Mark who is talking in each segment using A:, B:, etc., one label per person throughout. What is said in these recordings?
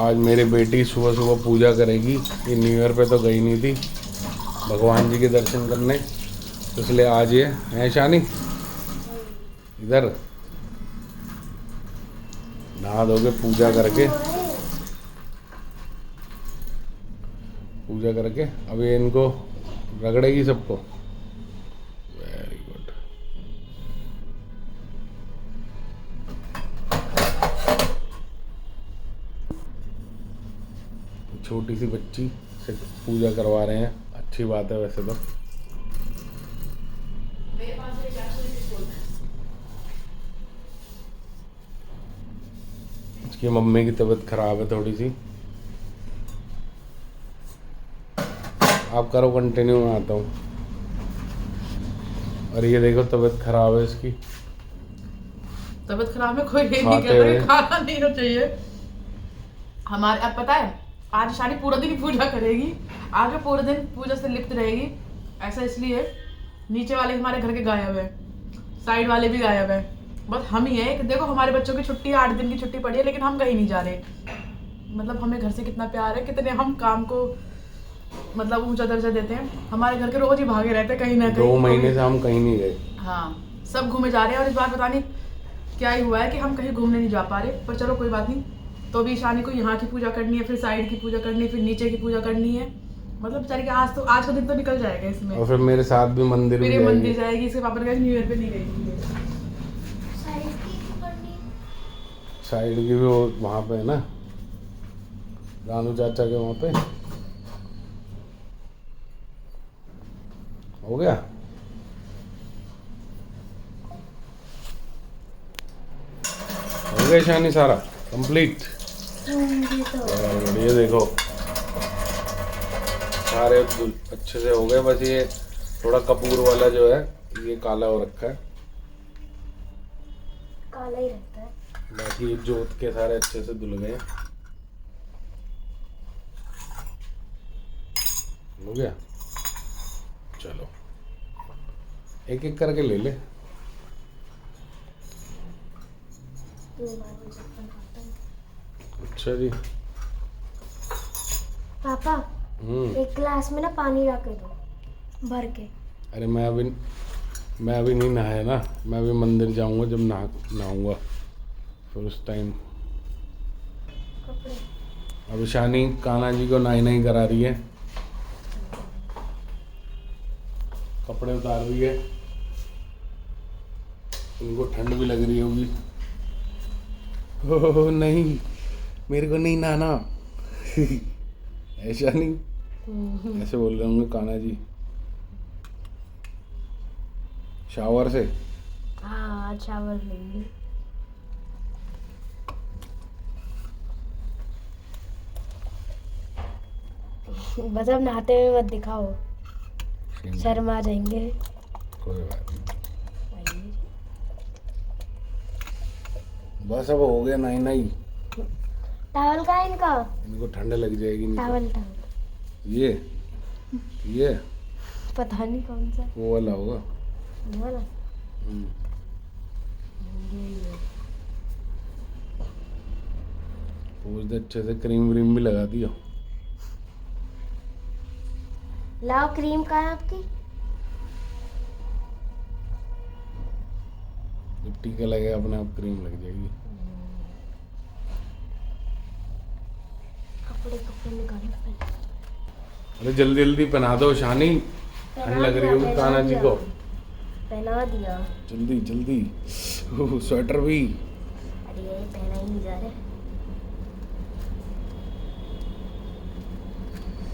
A: आज मेरी बेटी सुबह सुबह पूजा करेगी। ये न्यू ईयर पे तो गई नहीं थी भगवान जी के दर्शन करने, तो इसलिए आज ये है शानी इधर नहा धोके पूजा करके अभी इनको रगड़ेगी सबको। Very good. छोटी सी बच्ची से पूजा करवा रहे हैं, अच्छी बात है वैसे तो। इसकी मम्मी की तबीयत खराब है थोड़ी सी। आप करो कंटिन्यू, मैं आता हूँ। और ये देखो तबीयत खराब है इसकी।
B: तबीयत खराब है, कोई ये नहीं कहता कि खाना नहीं होना चाहिए हमारे। अब पता है आज शानी पूरा दिन पूजा करेगी, आगे पूरा दिन पूजा से लिप्त रहेगी। ऐसा इसलिए नीचे वाले हमारे घर के गायब है, साइड वाले भी गायब है, बस हम ही है। देखो हमारे बच्चों की छुट्टी 8 दिन की छुट्टी पड़ी है, लेकिन हम कहीं नहीं जा रहे। मतलब हमें घर से कितना प्यार है, कितने हम काम को मतलब ऊंचा दर्जा देते हैं। हमारे घर के रोज ही भागे रहते हैं कहीं ना कहीं।
A: 2 महीने से हम कहीं नहीं गए।
B: हाँ, सब घूमे जा रहे हैं और इस बार पता नहीं क्या ही हुआ है कि हम कहीं घूमने नहीं जा पा रहे। पर चलो कोई बात नहीं। तो अभी ईशानी को यहाँ की पूजा करनी है, फिर साइड की पूजा करनी है, फिर नीचे की पूजा करनी है। मतलब बेचारी कि आज का दिन तो निकल जाएगा इसमें।
A: और फिर मेरे साथ भी मंदिर
B: मेरे मंदिर जाएगी। इसके पापा ने कहा न्यू ईयर पे नहीं गई थी।
A: साइड की भी वो वहाँ पे है ना, रानू चाचा के वहाँ पे। हो गया। हो गया शानी सारा कंप्लीट। ये देखो सारे अच्छे से हो गए, बस ये थोड़ा कपूर वाला जो है ये काला हो रखा है,
C: काला ही रहता है।
A: बाकी ये जोत के सारे अच्छे से धुल गए। हो गया। चलो एक एक करके ले ले। अच्छा जी।
C: पापा एक गिलास में ना पानी रख दो भर के।
A: अरे मैं अभी नहीं नहाया ना, मैं अभी मंदिर जाऊंगा जब नहाऊंगा फिर उस टाइम। अब शानी कान्हा जी को नहाई करा रही है, कपड़े उतार रही है। इनको ठंड भी लग रही होगी। ओह नहीं, मेरे को नहीं नहाना। ऐसा नहीं, ऐसे बोल रहे होंगे कान्हा जी शावर से।
C: हाँ शावर लेंगे। बस अब नहाते हुए मत दिखाओ, शर्मा जाएंगे।
A: कोई बात नहीं, बस अब हो गया नहीं।
C: टावल का है इनका,
A: इनको ठंड लग जाएगी।
C: टावल
A: ये
C: पता नहीं कौन सा
A: वो वाला होगा।
C: वो वाला।
A: पोंछ दे अच्छे से, क्रीम व्रीम भी लगा दिया।
C: लाओ क्रीम कहाँ है आपकी?
A: जब टीका लगेगा अपने आप क्रीम लग जाएगी।
C: कपड़े निकालो।
A: अरे जल्दी जल्दी पहना दो शानी, ठंड लग रही होगी कान्हा जी को।
C: पहना दिया
A: जल्दी जल्दी। स्वेटर भी।
C: अरे ये पहना ही नहीं जा रहा।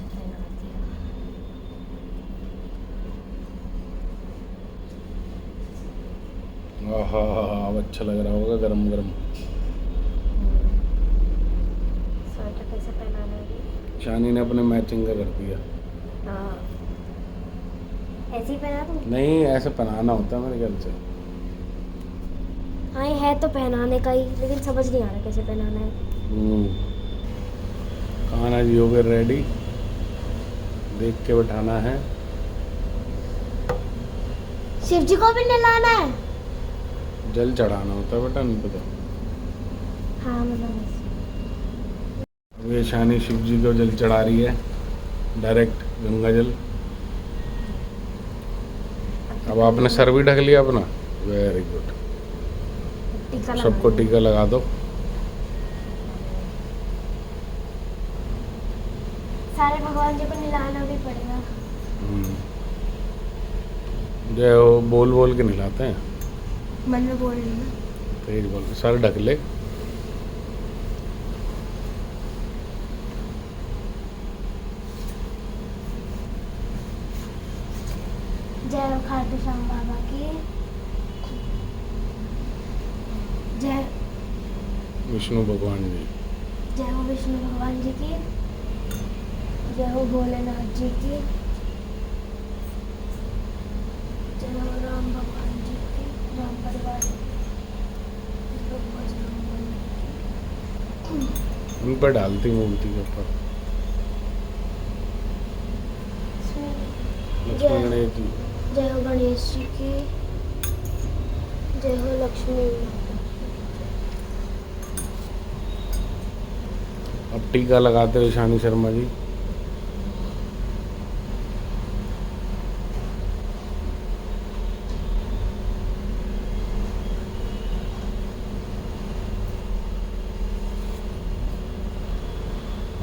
C: पहना दिया।
A: आहा, अब अच्छा लग रहा होगा गरम गरम।
C: स्वेटर कैसे पहनाना है?
A: शानी ने अपने मैचिंग का कर दिया।
C: हाँ ऐसे ही पहना दूँ?
A: नहीं, ऐसे पहनाना होता है मेरे ख्याल से।
C: हाँ ये है तो पहनाने का ही, लेकिन समझ नहीं आ रहा कैसे पहनाना है।
A: कान्हा जी हो गए रेडी, देख के बैठाना है।
C: शिव जी को भी नहलाना है।
A: जल चढ़ाना होता है बेटा, नहीं पता।
C: हाँ मतलब
A: ये शानी शिव जी को जल चढ़ा रही है, डायरेक्ट गंगा जल। अब आपने सर भी ढक लिया अपना, वेरी गुड।
C: टीका
A: सबको टीका लगा दो।
C: सारे भगवान जी को नहलाना भी पड़ेगा।
A: जय हो बोल बोल के नहलाते हैं,
C: मन में बोल रही हूँ।
A: तेज बोल के सर ढक ले।
C: जय हो खाटू श्याम बाबा की, जय
A: विष्णु भगवान जी,
C: जय हो विष्णु भगवान जी की, जय हो भोलेनाथ जी की, जय हो राम भगवान जी की, राम परिवार की,
A: उन पर डालती मूर्ति के ऊपर। लक्ष्मी गणेश जी,
C: जय हो गणेश जी की, जय हो लक्ष्मी।
A: अब टीका लगाते हुए शानी शर्मा जी।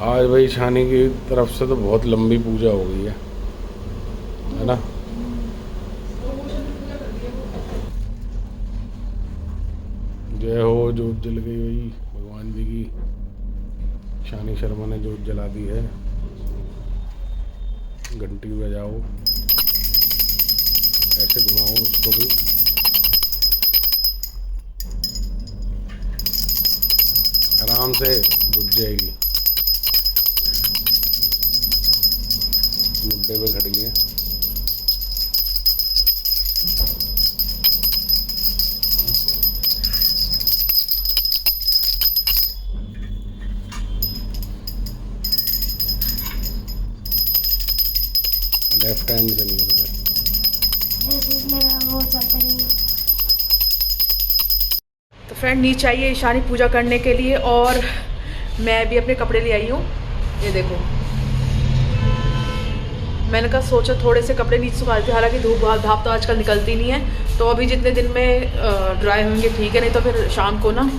A: आज भाई शानी की तरफ से तो बहुत लंबी पूजा हो गई है ना। जय हो, जोत जल गई भाई भगवान जी की। शानी शर्मा ने जोत जला दी है। घंटी बजाओ, ऐसे घुमाओ उसको भी। आराम से बुझ जाएगी। मुद्दे पे खड़ी है। लेफ्ट हैंड से नहीं करता।
C: मेरा वो चलता ही है।
B: तो फ्रेंड नीचे आई है ईशानी पूजा करने के लिए, और मैं भी अपने कपड़े ले आई हूँ। ये देखो, मैंने कहा सोचा थोड़े से कपड़े नीचे सुखा थे, हालांकि धूप धाप तो आजकल निकलती नहीं है, तो अभी जितने दिन में ड्राई होंगे ठीक है, नहीं तो फिर शाम को ना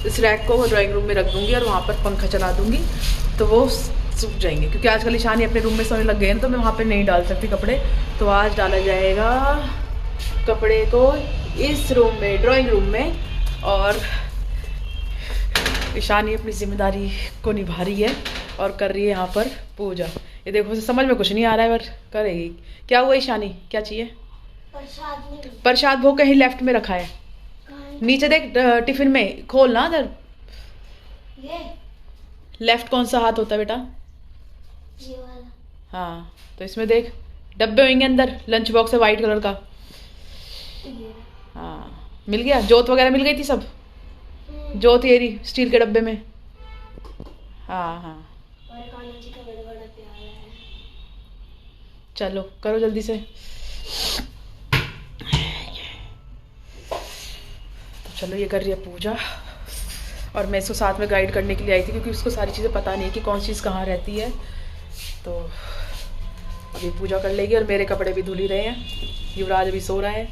B: इस रैक को ड्राइंग रूम में रख दूँगी और वहाँ पर पंखा चला दूँगी, तो वो सूख जाएंगे। क्योंकि आजकल ईशानी अपने रूम में सोने लग गए हैं, तो मैं वहाँ पे नहीं डाल सकती कपड़े। तो आज डाला जाएगा कपड़े को इस रूम में, ड्राइंग रूम में, और ईशानी अपनी जिम्मेदारी को निभा रही है और कर रही है यहाँ पर पूजा। ये देखो, समझ में कुछ नहीं आ रहा है पर करेगी। क्या हुआ ईशानी, क्या चाहिए? प्रसाद वो कहीं लेफ्ट में रखा है, नीचे देख टिफिन में, खोल ना इधर। लेफ्ट कौन सा हाथ होता है बेटा?
C: ये वाला।
B: हाँ, तो इसमें देख डब्बे होंगे अंदर, लंच बॉक्स है वाइट कलर का। हाँ, मिल गया। जोत वगैरह मिल गई थी सब। जोत ये रही स्टील के डब्बे में। हाँ हाँ, चलो करो जल्दी से। तो चलो, ये कर रही है पूजा, और मैं इसको साथ में गाइड करने के लिए आई थी, क्योंकि उसको सारी चीज़ें पता नहीं है कि कौन चीज़ कहाँ रहती है। तो अभी पूजा कर लेगी, और मेरे कपड़े भी धुल ही रहे हैं। युवराज अभी सो रहा है।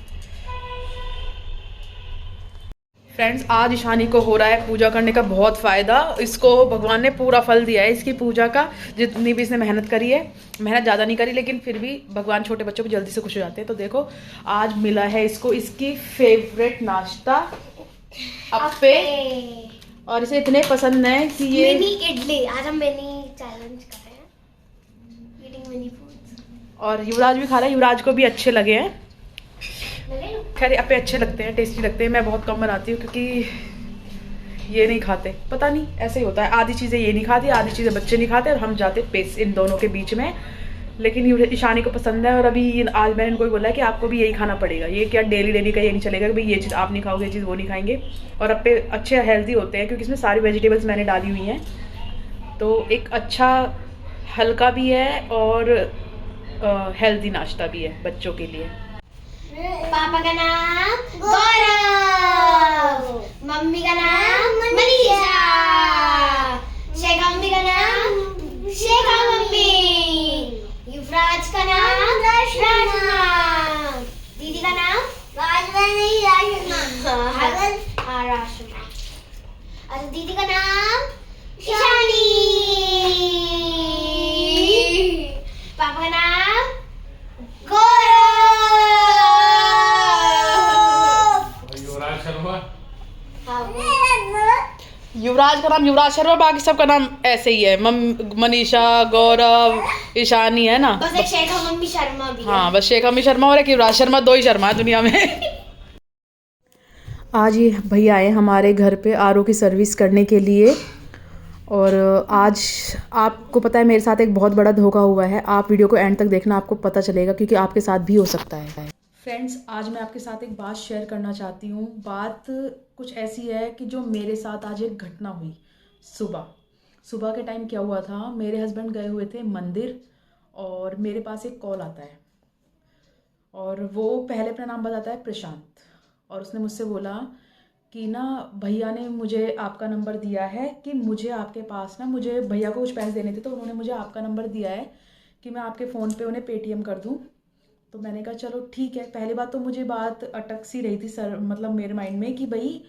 B: फ्रेंड्स, आज ईशानी को हो रहा है पूजा करने का बहुत फ़ायदा। इसको भगवान ने पूरा फल दिया है इसकी पूजा का। जितनी भी इसने मेहनत करी है, मेहनत ज़्यादा नहीं करी, लेकिन फिर भी भगवान छोटे बच्चों को जल्दी से खुश हो जाते हैं। तो देखो, आज मिला है इसको इसकी फेवरेट नाश्ता अप्पे, और इसे इतने पसंद है कि ये
C: मिनी इडली। आज हम मिनी चैलेंज कर रहे हैं, ईटिंग मिनी फूड्स।
B: और युवराज भी खा रहा है। युवराज को भी अच्छे लगे हैं। खैर, अप्पे अच्छे लगते हैं, टेस्टी लगते हैं। मैं बहुत कम बनाती हूँ, क्योंकि ये नहीं खाते, पता नहीं ऐसे ही होता है। आधी चीज़ें ये नहीं खाती, आधी चीज़ें बच्चे नहीं खाते, और हम जाते पेस इन दोनों के बीच में। लेकिन ईशानी को पसंद है, और अभी आज मैंने इनको बोला कि आपको भी यही खाना पड़ेगा। ये क्या डेली डेली का ये नहीं चलेगा कि भाई ये चीज़ आप नहीं खाओगे, ये चीज़ वो नहीं खाएंगे। और अप्पे अच्छे हेल्दी होते हैं, क्योंकि इसमें सारी वेजिटेबल्स मैंने डाली हुई हैं। तो एक अच्छा हल्का भी है और हेल्दी नाश्ता भी है बच्चों के लिए।
C: पापा का नाम गौरव, मम्मी का नाम मनीषा, शेखा मम्मी का नहीं राशना। हाँ राशना। और दीदी का नाम ईशानी। पापा का नाम गौरव।
A: युवराज शर्मा।
B: युवराज का नाम युवराज शर्मा, बाकी सबका नाम ऐसे ही है, मनीषा, गौरव, ईशानी, है ना।
C: बस एक शेखा मम्मी शर्मा भी है।
B: हाँ, बस शेखा मम्मी शर्मा और एक युवराज शर्मा, 2 ही शर्मा है दुनिया में। आज ये भैया आए हमारे घर पे आरओ की सर्विस करने के लिए। और आज आपको पता है मेरे साथ एक बहुत बड़ा धोखा हुआ है। आप वीडियो को एंड तक देखना, आपको पता चलेगा, क्योंकि आपके साथ भी हो सकता है। फ्रेंड्स, आज मैं आपके साथ एक बात शेयर करना चाहती हूँ। बात कुछ ऐसी है कि जो मेरे साथ आज एक घटना हुई। सुबह के टाइम क्या हुआ था, मेरे हस्बैंड गए हुए थे मंदिर और मेरे पास एक कॉल आता है और वो पहले अपना नाम बताता है प्रशांत। और उसने मुझसे बोला कि ना भैया ने मुझे आपका नंबर दिया है कि मुझे आपके पास ना, मुझे भैया को कुछ पैसे देने थे तो उन्होंने मुझे आपका नंबर दिया है कि मैं आपके फ़ोन पे उन्हें पेटीएम कर दूं। तो मैंने कहा चलो ठीक है। पहली बात तो मुझे बात अटक सी रही थी सर, मतलब मेरे माइंड में कि भाई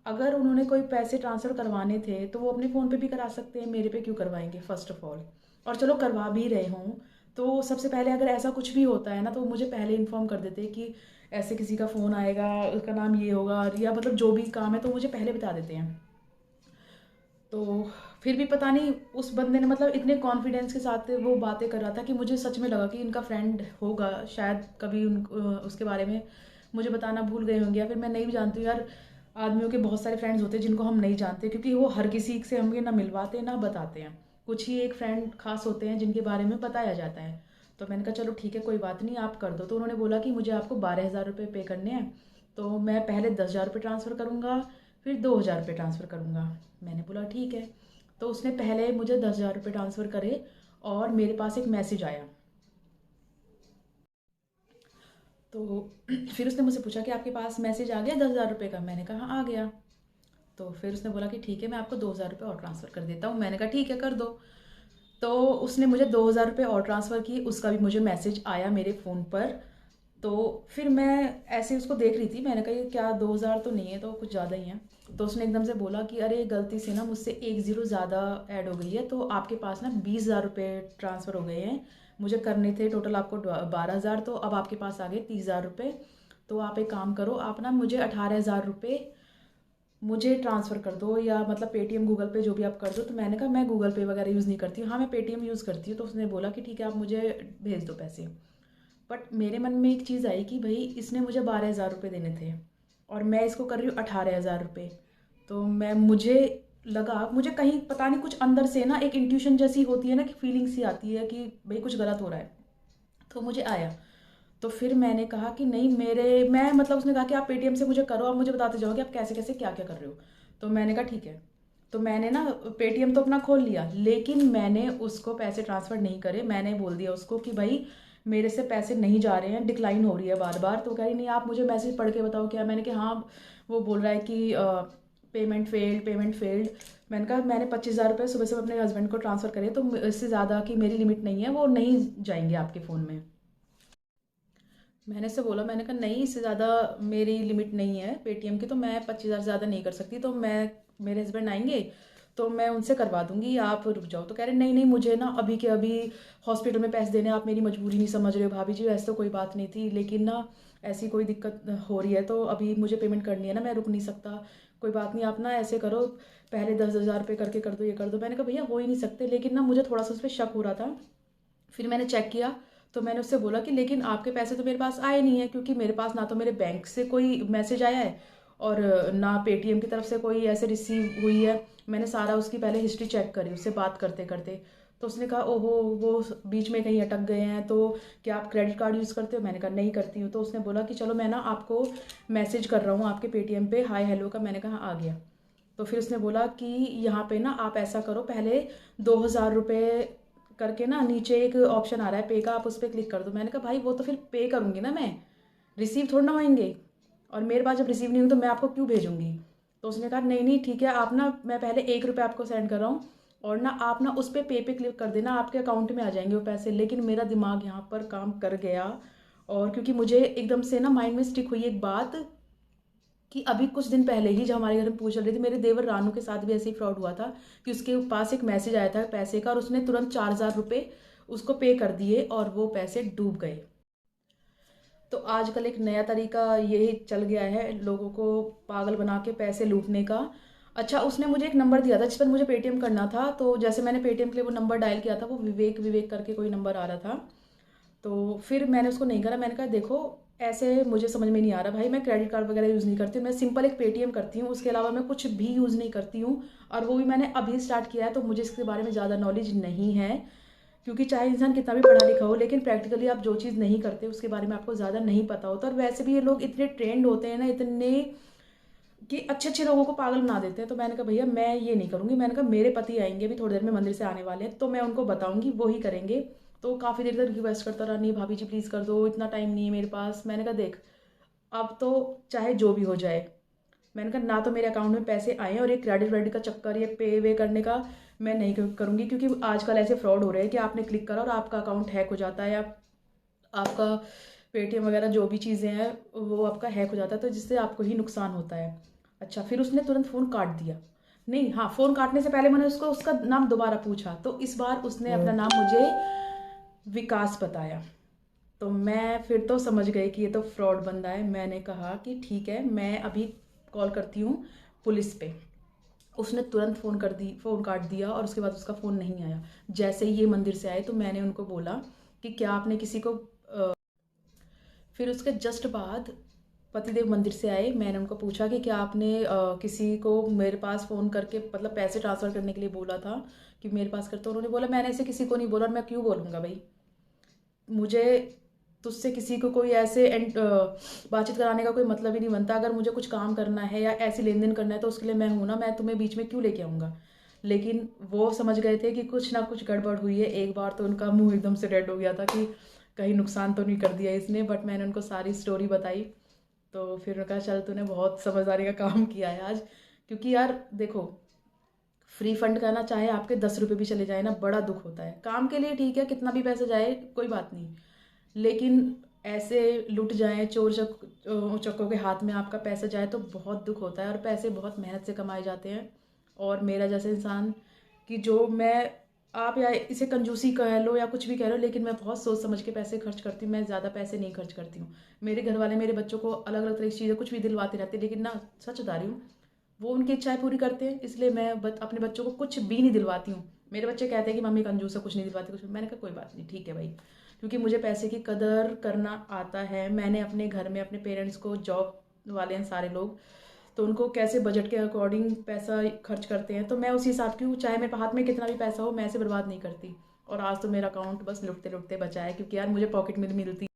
B: अगर उन्होंने कोई पैसे ट्रांसफ़र करवाने थे तो वो अपने फ़ोन पे भी करा सकते हैं, मेरे पे क्यों करवाएंगे फर्स्ट ऑफ ऑल। और चलो करवा भी रहे हों तो सबसे पहले अगर ऐसा कुछ भी होता है ना तो मुझे पहले इन्फॉर्म कर देते कि ऐसे किसी का फ़ोन आएगा, उसका नाम ये होगा, या मतलब जो भी काम है तो मुझे पहले बता देते हैं। तो फिर भी पता नहीं उस बंदे ने मतलब इतने कॉन्फिडेंस के साथ वो बातें कर रहा था कि मुझे सच में लगा कि इनका फ्रेंड होगा, शायद कभी उसके बारे में मुझे बताना भूल गए होंगे, या फिर मैं नहीं भी जानती हूँ। यार आदमियों के बहुत सारे फ्रेंड्स होते हैं जिनको हम नहीं जानते, क्योंकि वो हर किसी से हमें ना मिलवाते ना बताते हैं। कुछ ही एक फ्रेंड खास होते हैं जिनके बारे में बताया जाता है। तो मैंने कहा चलो ठीक है, कोई बात नहीं, आप कर दो। तो उन्होंने बोला कि मुझे आपको 12,000 रुपये पे करने हैं, तो मैं पहले 10,000 रुपये ट्रांसफ़र करूँगा, फिर 2,000 रुपये ट्रांसफ़र करूँगा। मैंने बोला ठीक है। तो उसने पहले मुझे 10,000 रुपये ट्रांसफ़र करे और मेरे पास एक मैसेज आया। तो फिर उसने मुझसे पूछा कि आपके पास मैसेज आ गया 10,000 रुपये का। मैंने कहा हाँ आ गया। तो फिर उसने बोला कि ठीक है, मैं आपको 2,000 रुपये और ट्रांसफ़र कर देता हूँ। मैंने कहा ठीक है, कर दो। तो उसने मुझे 2,000 रुपये और ट्रांसफ़र की, उसका भी मुझे मैसेज आया मेरे फ़ोन पर। तो फिर मैं ऐसे उसको देख रही थी, मैंने कहा ये क्या 2,000 तो नहीं है, तो कुछ ज़्यादा ही है। तो उसने एकदम से बोला कि अरे गलती से ना मुझसे 1 ज़ीरो ज़्यादा ऐड हो गई है, तो आपके पास ना 20,000 रुपये ट्रांसफ़र हो गए हैं। मुझे करने थे टोटल आपको 12,000, तो अब आपके पास आ गए 30,000 रुपये। तो आप एक काम करो, आप ना मुझे 18,000 रुपये मुझे ट्रांसफ़र कर दो, या मतलब पेटीएम गूगल पे जो भी आप कर दो। तो मैंने कहा मैं गूगल पे वगैरह यूज़ नहीं करती हूँ, हाँ मैं पेटीएम यूज़ करती हूँ। तो उसने बोला कि ठीक है, आप मुझे भेज दो पैसे। बट मेरे मन में एक चीज़ आई कि भाई इसने मुझे 12,000 रुपये देने थे और मैं इसको कर रही हूँ 18,000 रुपये। तो मुझे लगा, मुझे कहीं पता नहीं कुछ अंदर से ना एक इंट्यूशन जैसी होती है ना, कि फीलिंग सी आती है कि भाई कुछ गलत हो रहा है। तो मुझे आया। तो फिर मैंने कहा कि नहीं मैं मतलब उसने कहा कि आप पेटीएम से मुझे करो, आप मुझे बताते जाओ कि आप कैसे कैसे क्या क्या कर रहे हो। तो मैंने कहा ठीक है। तो मैंने ना पेटीएम तो अपना खोल लिया, लेकिन मैंने उसको पैसे ट्रांसफ़र नहीं करे। मैंने बोल दिया उसको कि भाई मेरे से पैसे नहीं जा रहे हैं, डिक्लाइन हो रही है बार बार। तो कह रही नहीं, आप मुझे मैसेज पढ़ के बताओ क्या। मैंने कहा हाँ, वो बोल रहा है कि पेमेंट फेल्ड। मैंने कहा मैंने 25,000 रुपये सुबह से अपने हस्बैंड को ट्रांसफ़र करे, तो इससे ज़्यादा की मेरी लिमिट नहीं है, वो नहीं जाएंगे आपके फ़ोन में। मैंने उससे बोला, मैंने कहा नहीं, इससे ज़्यादा मेरी लिमिट नहीं है पेटीएम की, तो मैं 25,000 ज़्यादा नहीं कर सकती। तो मेरे हस्बैंड आएंगे तो मैं उनसे करवा दूंगी, आप रुक जाओ। तो कह रहे नहीं मुझे ना अभी के अभी हॉस्पिटल में पैसे देने, आप मेरी मजबूरी नहीं समझ रहे हो भाभी जी, वैसे तो कोई बात नहीं थी, लेकिन ना ऐसी कोई दिक्कत हो रही है तो अभी मुझे पेमेंट करनी है ना, मैं रुक नहीं सकता। कोई बात नहीं, आप ना ऐसे करो, पहले 10,000 रुपये करके कर दो, ये कर दो। मैंने कहा भैया हो ही नहीं सकते, लेकिन ना मुझे थोड़ा सा उस पर शक हो रहा था। फिर मैंने चेक किया तो मैंने उससे बोला कि लेकिन आपके पैसे तो मेरे पास आए नहीं है, क्योंकि मेरे पास ना तो मेरे बैंक से कोई मैसेज आया है और ना पेटीएम की तरफ से कोई ऐसे रिसीव हुई है। मैंने सारा उसकी पहले हिस्ट्री चेक करी उससे बात करते करते। तो उसने कहा ओहो, वो बीच में कहीं अटक गए हैं, तो क्या आप क्रेडिट कार्ड यूज़ करते हो। मैंने कहा नहीं करती हूँ। तो उसने बोला कि चलो मैं ना आपको मैसेज कर रहा हूँ आपके पेटीएम पे हाय हेलो का। मैंने कहा आ गया। तो फिर उसने बोला कि यहाँ पे ना आप ऐसा करो, पहले 2,000 रुपये करके ना नीचे एक ऑप्शन आ रहा है पे का, आप उस पर क्लिक कर दो। मैंने कहा भाई वो तो फिर पे करूँगी ना, मैं रिसीव थोड़ा ना होंगे, और मेरे पास जब रिसीव नहीं होंगे तो मैं आपको क्यों भेजूँगी। तो उसने कहा नहीं ठीक है, आप ना मैं पहले 1 रुपये आपको सेंड कर रहा हूँ और ना आप ना उस पर पे क्लिक कर देना, आपके अकाउंट में आ जाएंगे वो पैसे। लेकिन मेरा दिमाग यहाँ पर काम कर गया, और क्योंकि मुझे एकदम से ना माइंड में स्टिक हुई एक बात कि अभी कुछ दिन पहले ही जब हमारे घर में पूजा चल रही थी, मेरे देवर रानू के साथ भी ऐसे ही फ्रॉड हुआ था कि उसके पास एक मैसेज आया था पैसे का और उसने तुरंत 4,000 रुपये उसको पे कर दिए और वो पैसे डूब गए। तो आजकल एक नया तरीका यही चल गया है लोगों को पागल बना के पैसे लूटने का। अच्छा, उसने मुझे एक नंबर दिया था जिस पर मुझे पेटीएम करना था, तो जैसे मैंने पेटीएम के लिए वो नंबर डायल किया था, वो विवेक विवेक करके कोई नंबर आ रहा था। तो फिर मैंने उसको नहीं करा। मैंने कहा देखो ऐसे मुझे समझ में नहीं आ रहा भाई, मैं क्रेडिट कार्ड वगैरह यूज़ नहीं करती हूँ, मैं सिंपल एक पेटीएम करती हूँ, उसके अलावा मैं कुछ भी यूज़ नहीं करती हूँ। और वो भी मैंने अभी स्टार्ट किया है, तो मुझे इसके बारे में ज़्यादा नॉलेज नहीं है, क्योंकि चाहे इंसान कितना भी पढ़ा लिखा हो लेकिन प्रैक्टिकली आप जो चीज़ नहीं करते उसके बारे में आपको ज़्यादा नहीं पता होता। और वैसे भी ये लोग इतने ट्रेंड होते हैं ना, इतने कि अच्छे अच्छे लोगों को पागल बना देते हैं। तो मैंने कहा भैया मैं ये नहीं करूँगी। मैंने कहा मेरे पति आएंगे अभी थोड़ी देर में, मंदिर से आने वाले हैं, तो मैं उनको बताऊँगी, वो ही करेंगे। तो काफ़ी देर तक रिक्वेस्ट करता रहा, नहीं भाभी जी प्लीज़ कर दो, इतना टाइम नहीं है मेरे पास। मैंने कहा देख अब तो चाहे जो भी हो जाए, मैंने कहा ना तो मेरे अकाउंट में पैसे आए हैं और ये क्रेडिट वेडिट का चक्कर, ये पे वे करने का मैं नहीं करूँगी, क्योंकि आजकल ऐसे फ्रॉड हो रहे हैं कि आपने क्लिक करा और आपका अकाउंट हैक हो जाता है, या आपका पेटीएम वगैरह जो भी चीज़ें हैं वो आपका हैक हो जाता है, तो जिससे आपको ही नुकसान होता है। अच्छा, फिर उसने तुरंत फ़ोन काट दिया। नहीं, हाँ, फ़ोन काटने से पहले मैंने उसको उसका नाम दोबारा पूछा, तो इस बार उसने अपना नाम मुझे विकास बताया। तो मैं फिर तो समझ गई कि ये तो फ्रॉड बंदा है। मैंने कहा कि ठीक है, मैं अभी कॉल करती हूँ पुलिस पे। उसने तुरंत फ़ोन काट दिया और उसके बाद उसका फ़ोन नहीं आया। जैसे ही ये मंदिर से आए तो मैंने उनको बोला कि क्या आपने किसी को फिर उसके जस्ट बाद पतिदेव मंदिर से आए। मैंने उनको पूछा कि क्या आपने किसी को मेरे पास फ़ोन करके मतलब पैसे ट्रांसफ़र करने के लिए बोला था कि मेरे पास कर, तो उन्होंने बोला मैंने ऐसे किसी को नहीं बोला और मैं क्यों बोलूँगा भाई, मुझे तुझसे किसी को कोई ऐसे बातचीत कराने का कोई मतलब ही नहीं बनता। अगर मुझे कुछ काम करना है या ऐसे लेन देन करना है तो उसके लिए मैं हूँ ना, मैं तुम्हें बीच में क्यों लेके आऊँगा। लेकिन वो समझ गए थे कि कुछ ना कुछ गड़बड़ हुई है। एक बार तो उनका मुंह एकदम से रेड हो गया था कि कहीं नुकसान तो नहीं कर दिया इसने, बट मैंने उनको सारी स्टोरी बताई। तो फिर उन्होंने कहा चल तूने बहुत समझदारी का काम किया है आज, क्योंकि यार देखो फ्री फंड का ना, चाहे आपके 10 रुपये भी चले जाए ना, बड़ा दुख होता है। काम के लिए ठीक है, कितना भी पैसे जाए कोई बात नहीं, लेकिन ऐसे लुट जाए चोर चक्कों के हाथ में आपका पैसा जाए तो बहुत दुख होता है। और पैसे बहुत मेहनत से कमाए जाते हैं। और मेरा जैसे इंसान कि जो मैं, आप या इसे कंजूसी कह लो या कुछ भी कह लो, लेकिन मैं बहुत सोच समझ के पैसे खर्च करती हूँ। मैं ज़्यादा पैसे नहीं खर्च करती हूँ। मेरे घर वाले मेरे बच्चों को अलग अलग तरह की चीज़ें कुछ भी दिलवाते रहते हैं, लेकिन ना सच बता रही हूँ वो उनकी इच्छाएं पूरी करते हैं, इसलिए मैं अपने बच्चों को कुछ भी नहीं दिलवाती हूँ। मेरे बच्चे कहते हैं कि मम्मी कंजूस है, कुछ नहीं दिलवाती कुछ। मैंने कहा कोई बात नहीं, ठीक है भाई, क्योंकि मुझे पैसे की कदर करना आता है। मैंने अपने घर में अपने पेरेंट्स को, जॉब वाले हैं सारे लोग, तो उनको कैसे बजट के अकॉर्डिंग पैसा खर्च करते हैं, तो मैं उसी हिसाब की हूँ। चाहे मेरे हाथ में कितना भी पैसा हो, मैं ऐसे बर्बाद नहीं करती। और आज तो मेरा अकाउंट बस लुटते लुटते बचा है, क्योंकि यार मुझे पॉकेट मनी मिलती,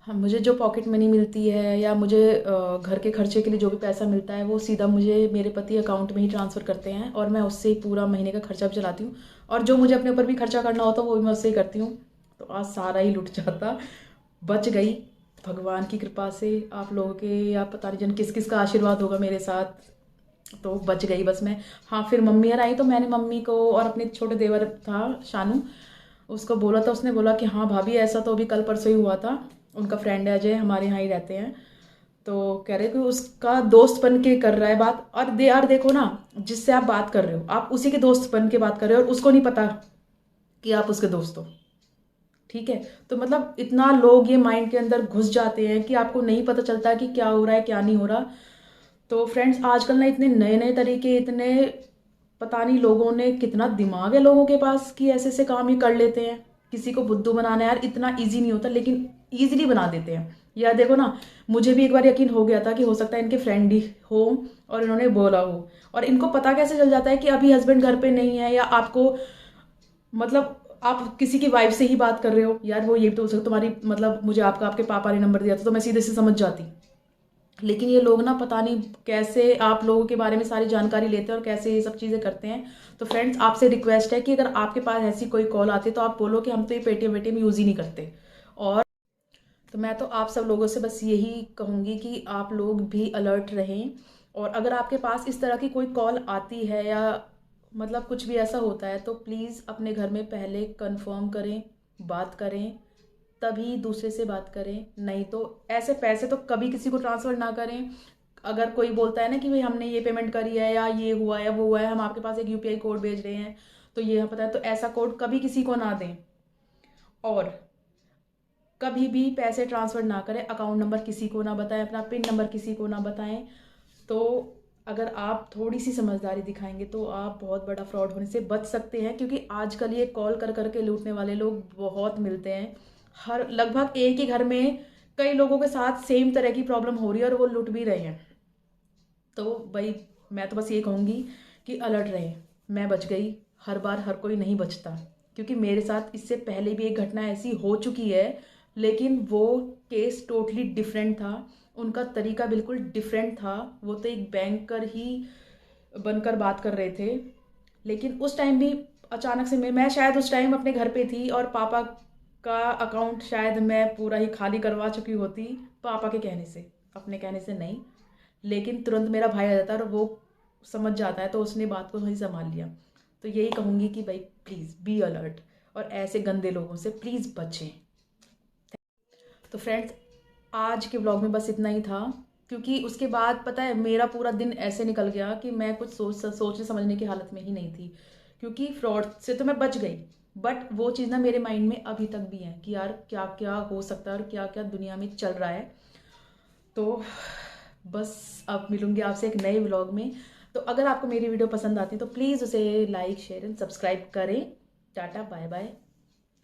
B: हाँ, मुझे जो पॉकेट मनी मिलती है या मुझे घर के खर्चे के लिए जो भी पैसा मिलता है वो सीधा मुझे मेरे पति अकाउंट में ही ट्रांसफ़र करते हैं, और मैं उससे ही पूरा महीने का खर्चा भी चलाती हूँ। और जो मुझे अपने ऊपर भी खर्चा करना होता है वो भी मैं उससे ही करती हूँ। तो आज सारा ही लुट जाता, बच गई भगवान की कृपा से, आप लोगों के या पता नहीं जन किस किस का आशीर्वाद होगा मेरे साथ, तो बच गई बस मैं। हाँ, फिर मम्मी यार आई तो मैंने मम्मी को और अपने छोटे देवर था शानू, उसको बोला था। उसने बोला कि हाँ भाभी ऐसा तो अभी कल परसों ही हुआ था, उनका फ्रेंड है अजय, हमारे यहाँ ही रहते हैं, तो कह रहे कि उसका दोस्त बन के कर रहा है बात। और यार देखो ना, जिससे आप बात कर रहे हो आप उसी के दोस्त बन के बात कर रहे हो और उसको नहीं पता कि आप उसके दोस्त हो, ठीक है। तो मतलब इतना लोग ये माइंड के अंदर घुस जाते हैं कि आपको नहीं पता चलता कि क्या हो रहा है क्या नहीं हो रहा। तो फ्रेंड्स आजकल ना इतने नए नए तरीके, इतने पता नहीं लोगों ने कितना दिमाग है लोगों के पास कि ऐसे ऐसे काम ही कर लेते हैं। किसी को बुद्धू बनाना यार इतना इजी नहीं होता, लेकिन ईजिली बना देते हैं। यार देखो ना, मुझे भी एक बार यकीन हो गया था कि हो सकता है इनके फ्रेंड ही हो और इन्होंने बोला हो। और इनको पता कैसे चल जाता है कि अभी हस्बैंड घर पे नहीं है, या आपको मतलब आप किसी की वाइफ से ही बात कर रहे हो। यार वो ये तो हो सकता तुम्हारी मतलब मुझे आपके पापा ने नंबर दिया था तो मैं सीधे से समझ जाती। लेकिन ये लोग ना पता नहीं कैसे आप लोगों के बारे में सारी जानकारी लेते हैं और कैसे ये सब चीज़ें करते हैं। तो फ्रेंड्स आपसे रिक्वेस्ट है कि अगर आपके पास ऐसी कोई कॉल आती है तो आप बोलो कि हम तो ये पेटीएम वेटीएम यूज़ ही नहीं करते। और तो मैं तो आप सब लोगों से बस यही कहूँगी कि आप लोग भी अलर्ट रहें। और अगर आपके पास इस तरह की कोई कॉल आती है या मतलब कुछ भी ऐसा होता है तो प्लीज़ अपने घर में पहले कंफर्म करें, बात करें, तभी दूसरे से बात करें। नहीं तो ऐसे पैसे तो कभी किसी को ट्रांसफ़र ना करें। अगर कोई बोलता है ना कि भाई हमने ये पेमेंट करी है या ये हुआ है वो हुआ है, हम आपके पास एक UPI कोड भेज रहे हैं तो ये पता है, तो ऐसा कोड कभी किसी को ना दें और कभी भी पैसे ट्रांसफ़र ना करें, अकाउंट नंबर किसी को ना बताएं, अपना पिन नंबर किसी को ना बताएं। तो अगर आप थोड़ी सी समझदारी दिखाएंगे तो आप बहुत बड़ा फ्रॉड होने से बच सकते हैं, क्योंकि आजकल ये कॉल कर करके लूटने वाले लोग बहुत मिलते हैं। हर लगभग एक ही घर में कई लोगों के साथ सेम तरह की प्रॉब्लम हो रही है और वो लूट भी रहे हैं। तो भाई मैं तो बस ये कहूँगी कि अलर्ट रहें। मैं बच गई, हर बार हर कोई नहीं बचता, क्योंकि मेरे साथ इससे पहले भी एक घटना ऐसी हो चुकी है, लेकिन वो केस टोटली डिफरेंट था, उनका तरीका बिल्कुल डिफरेंट था। वो तो एक बैंकर ही बनकर बात कर रहे थे, लेकिन उस टाइम भी अचानक से मैं शायद उस टाइम अपने घर पे थी और पापा का अकाउंट शायद मैं पूरा ही खाली करवा चुकी होती, पापा के कहने से, अपने कहने से नहीं। लेकिन तुरंत मेरा भाई आ जाता है और वो समझ जाता है, तो उसने बात को वही संभाल लिया। तो यही कहूँगी कि भाई प्लीज़ बी अलर्ट और ऐसे गंदे लोगों से प्लीज़ बचें। तो फ्रेंड्स आज के व्लॉग में बस इतना ही था, क्योंकि उसके बाद पता है मेरा पूरा दिन ऐसे निकल गया कि मैं कुछ सोचने समझने की हालत में ही नहीं थी, क्योंकि फ्रॉड से तो मैं बच गई, बट वो चीज़ ना मेरे माइंड में अभी तक भी है कि यार क्या क्या हो सकता है और क्या क्या दुनिया में चल रहा है। तो बस अब मिलूंगी आपसे एक नए व्लॉग में। तो अगर आपको मेरी वीडियो पसंद आती है तो प्लीज़ उसे लाइक शेयर एंड सब्सक्राइब करें। Tata bye bye,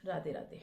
B: Radhe Radhe.